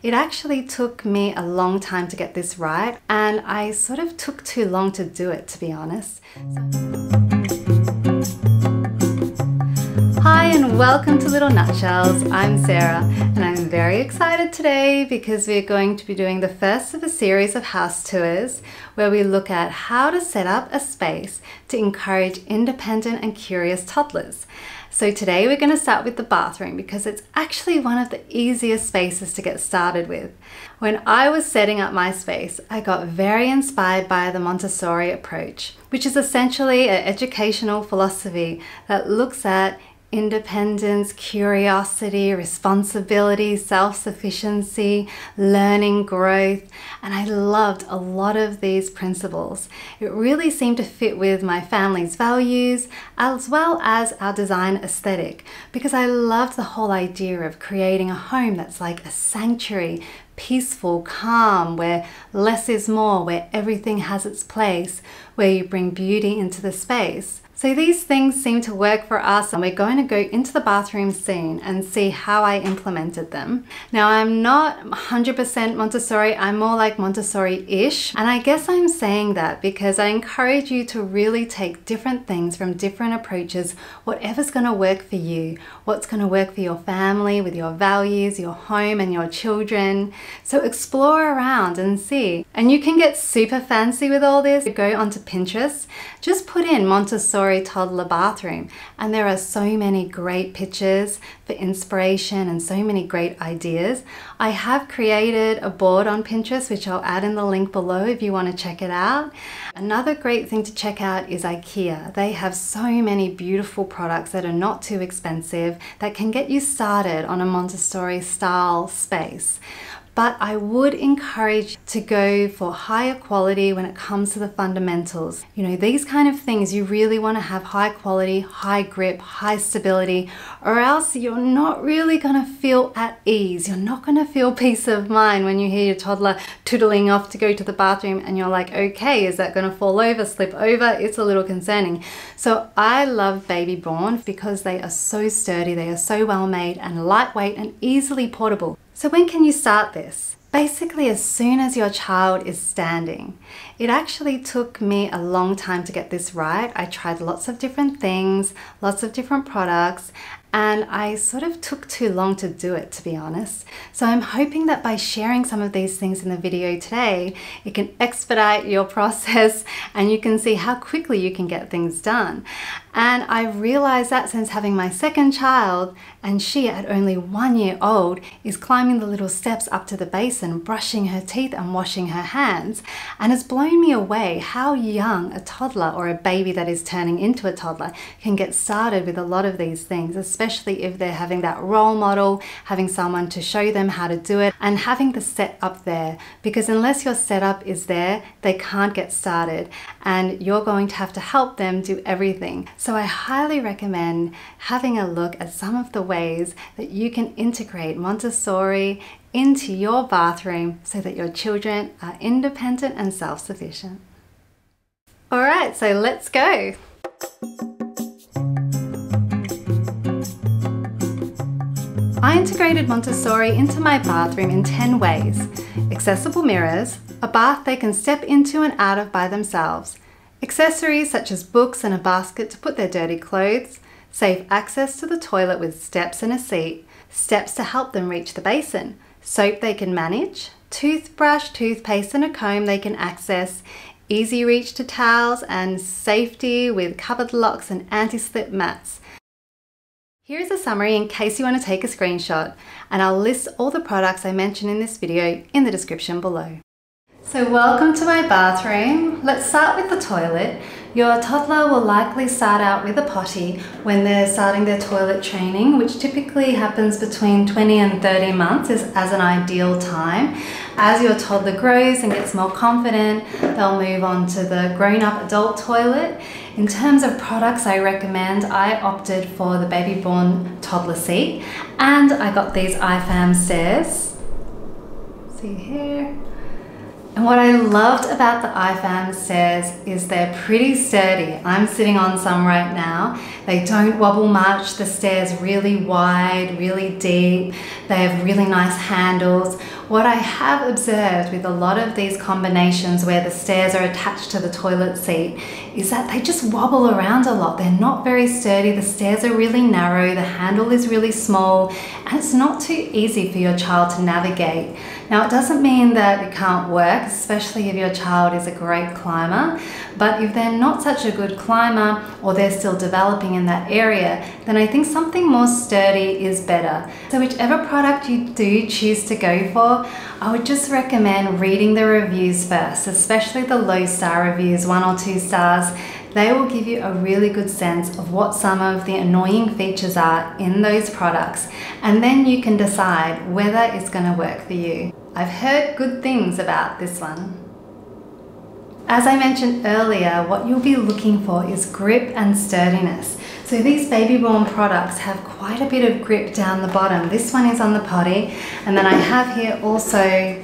It actually took me a long time to get this right, and I sort of took too long to do it, to be honest. Hi and welcome to Little Nutshells. I'm Sarah and I'm very excited today because we're going to be doing the first of a series of house tours where we look at how to set up a space to encourage independent and curious toddlers. So today we're going to start with the bathroom because it's actually one of the easiest spaces to get started with. When I was setting up my space, I got very inspired by the Montessori approach, which is essentially an educational philosophy that looks at independence, curiosity, responsibility, self-sufficiency, learning, growth, and I loved a lot of these principles. It really seemed to fit with my family's values as well as our design aesthetic because I loved the whole idea of creating a home that's like a sanctuary, peaceful, calm, where less is more, where everything has its place, where you bring beauty into the space. So these things seem to work for us, and we're going to go into the bathroom soon and see how I implemented them. Now, I'm not 100% Montessori, I'm more like Montessori-ish, and I guess I'm saying that because I encourage you to really take different things from different approaches, whatever's going to work for you, what's going to work for your family, with your values, your home and your children. So explore around and see. And you can get super fancy with all this. Go onto Pinterest, just put in Montessori toddler bathroom and there are so many great pictures for inspiration and so many great ideas. I have created a board on Pinterest which I'll add in the link below if you want to check it out. Another great thing to check out is IKEA. They have so many beautiful products that are not too expensive that can get you started on a Montessori style space. But I would encourage to go for higher quality when it comes to the fundamentals. You know, these kind of things, you really want to have high quality, high grip, high stability, or else you're not really going to feel at ease. You're not going to feel peace of mind when you hear your toddler tootling off to go to the bathroom and you're like, okay, is that going to fall over, slip over? It's a little concerning. So I love BabyBjorn because they are so sturdy, they are so well made and lightweight and easily portable. So when can you start this? Basically, as soon as your child is standing. It actually took me a long time to get this right. I tried lots of different things, lots of different products, and I sort of took too long to do it, to be honest. So I'm hoping that by sharing some of these things in the video today, it can expedite your process and you can see how quickly you can get things done. And I realized that since having my second child, and she at only 1 year old is climbing the little steps up to the basin, brushing her teeth and washing her hands, and it's blown me away how young a toddler or a baby that is turning into a toddler can get started with a lot of these things, especially if they're having that role model, having someone to show them how to do it, and having the setup there. Because unless your setup is there, they can't get started, and you're going to have to help them do everything. So I highly recommend having a look at some of the ways that you can integrate Montessori into your bathroom so that your children are independent and self-sufficient. All right, so let's go. I integrated Montessori into my bathroom in 10 ways. Accessible mirrors, a bath they can step into and out of by themselves, accessories such as books and a basket to put their dirty clothes, safe access to the toilet with steps and a seat, steps to help them reach the basin, soap they can manage, toothbrush, toothpaste and a comb they can access, easy reach to towels, and safety with cupboard locks and anti-slip mats. Here's a summary in case you want to take a screenshot, and I'll list all the products I mentioned in this video in the description below. So welcome to my bathroom. Let's start with the toilet. Your toddler will likely start out with a potty when they're starting their toilet training, which typically happens between 20 and 30 months as an ideal time. As your toddler grows and gets more confident, they'll move on to the grown-up adult toilet. In terms of products I recommend, I opted for the BabyBjorn toddler seat, and I got these IFAM stairs. See here. And what I loved about the IFAM stairs is they're pretty sturdy. I'm sitting on some right now. They don't wobble much. The stairs really wide, really deep. They have really nice handles. What I have observed with a lot of these combinations where the stairs are attached to the toilet seat is that they just wobble around a lot. They're not very sturdy. The stairs are really narrow, the handle is really small, and it's not too easy for your child to navigate. Now, it doesn't mean that it can't work, especially if your child is a great climber, but if they're not such a good climber or they're still developing in that area, then I think something more sturdy is better. So whichever product you do choose to go for, I would just recommend reading the reviews first, especially the low star reviews, 1 or 2 stars. They will give you a really good sense of what some of the annoying features are in those products, and then you can decide whether it's going to work for you. I've heard good things about this one. As I mentioned earlier, what you'll be looking for is grip and sturdiness. So these BabyBjorn products have quite a bit of grip down the bottom. This one is on the Potty, and then I have here also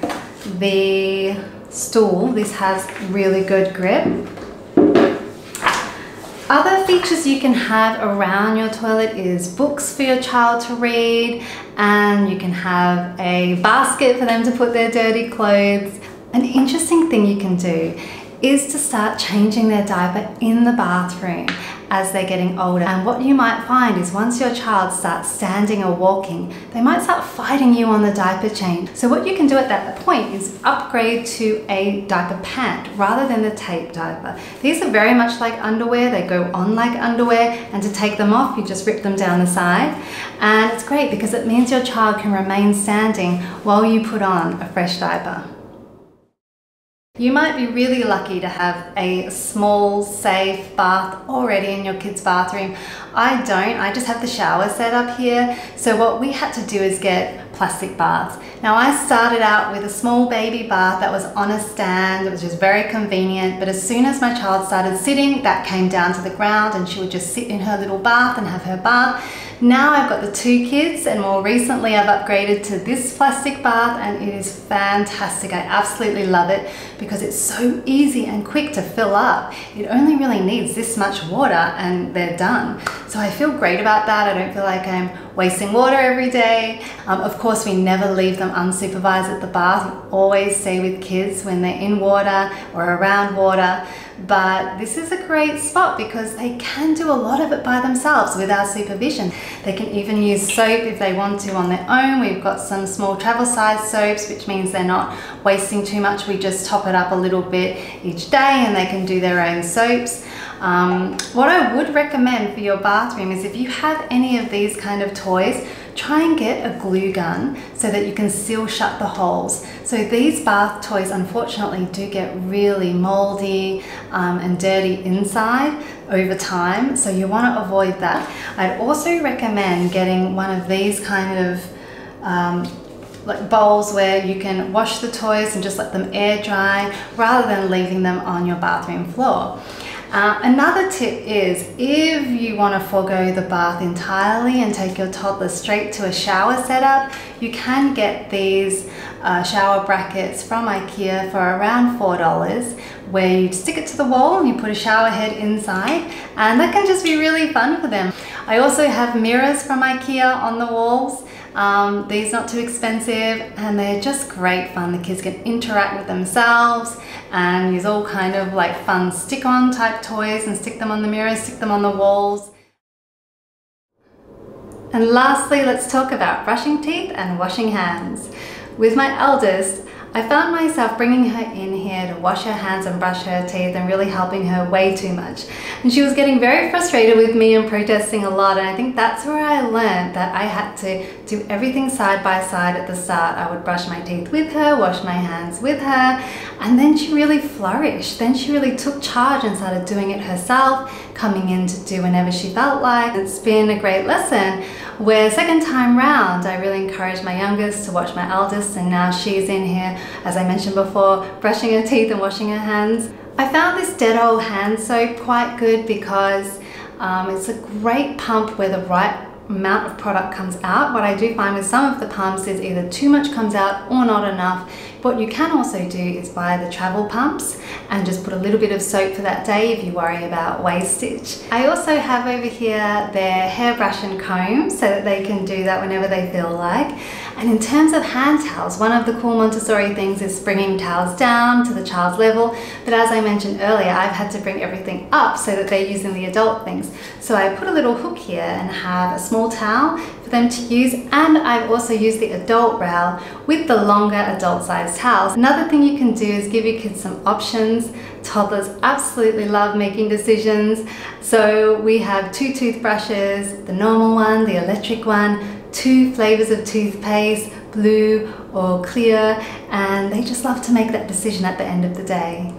the Stool. This has really good grip. Other features you can have around your toilet is books for your child to read, and you can have a basket for them to put their dirty clothes. An interesting thing you can do is to start changing their diaper in the bathroom as they're getting older. And what you might find is once your child starts standing or walking, they might start fighting you on the diaper change. So what you can do at that point is upgrade to a diaper pant rather than the tape diaper. These are very much like underwear. They go on like underwear, and to take them off, you just rip them down the side. And it's great because it means your child can remain standing while you put on a fresh diaper. You might be really lucky to have a small, safe bath already in your kid's bathroom. I don't, I just have the shower set up here. So what we had to do is get plastic baths. Now, I started out with a small baby bath that was on a stand. It was just very convenient, but as soon as my child started sitting, that came down to the ground and she would just sit in her little bath and have her bath. Now I've got the 2 kids, and more recently I've upgraded to this plastic bath, and it is fantastic. I absolutely love it because it's so easy and quick to fill up. It only really needs this much water and they're done. So I feel great about that. I don't feel like I'm wasting water every day. Of course, we never leave them unsupervised at the bath. We always stay with kids when they're in water or around water. But this is a great spot because they can do a lot of it by themselves without supervision. They can even use soap if they want to on their own. We've got some small travel size soaps, which means they're not wasting too much. We just top it up a little bit each day and they can do their own soaps. What I would recommend for your bathroom is if you have any of these kind of toys, try and get a glue gun so that you can seal shut the holes. So these bath toys unfortunately do get really moldy and dirty inside over time, so you want to avoid that. I'd also recommend getting one of these kind of like bowls where you can wash the toys and just let them air dry rather than leaving them on your bathroom floor. Another tip is if you want to forego the bath entirely and take your toddler straight to a shower setup, you can get these shower brackets from IKEA for around $4, where you stick it to the wall and you put a shower head inside, and that can just be really fun for them. I also have mirrors from IKEA on the walls. These not too expensive, and they're just great fun. The kids can interact with themselves and use all kind of like fun stick-on type toys and stick them on the mirrors, stick them on the walls. And lastly, let's talk about brushing teeth and washing hands. With my eldest, I found myself bringing her in here to wash her hands and brush her teeth and really helping her way too much. And she was getting very frustrated with me and protesting a lot, and I think that's where I learned that I had to do everything side by side at the start. I would brush my teeth with her, wash my hands with her, and then she really flourished. Then she really took charge and started doing it herself, coming in to do whenever she felt like. It's been a great lesson, where second time round I really encouraged my youngest to watch my eldest, and now she's in here, as I mentioned before, brushing her teeth and washing her hands. I found this Dettol hand soap quite good because it's a great pump where the right amount of product comes out. What I do find with some of the pumps is either too much comes out or not enough. What you can also do is buy the travel pumps and just put a little bit of soap for that day if you worry about wastage. I also have over here their hairbrush and comb so that they can do that whenever they feel like. And in terms of hand towels, one of the cool Montessori things is bringing towels down to the child's level. But as I mentioned earlier, I've had to bring everything up so that they're using the adult things. So I put a little hook here and have a small towel for them to use, and I've also used the adult rail with the longer adult size towels. Another thing you can do is give your kids some options. Toddlers absolutely love making decisions. So we have 2 toothbrushes, the normal one, the electric one, 2 flavors of toothpaste, blue or clear, and they just love to make that decision at the end of the day.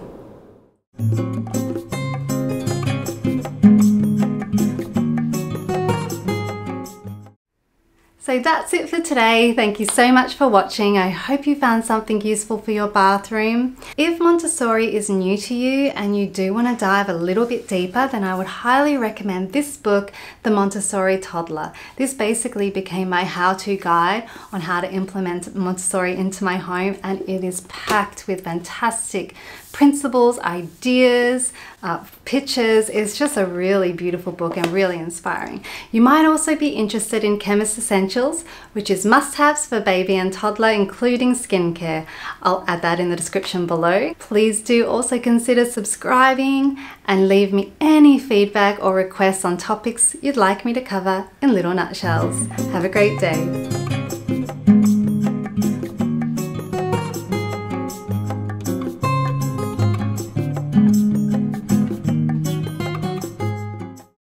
So that's it for today. Thank you so much for watching. I hope you found something useful for your bathroom. If Montessori is new to you and you do want to dive a little bit deeper, then I would highly recommend this book, The Montessori Toddler. This basically became my how-to guide on how to implement Montessori into my home, and it is packed with fantastic principles, ideas, pictures. It's just a really beautiful book and really inspiring. You might also be interested in Chemist Essentials, which is must-haves for baby and toddler, including skincare. I'll add that in the description below. Please do also consider subscribing and leave me any feedback or requests on topics you'd like me to cover in little nutshells. Have a great day.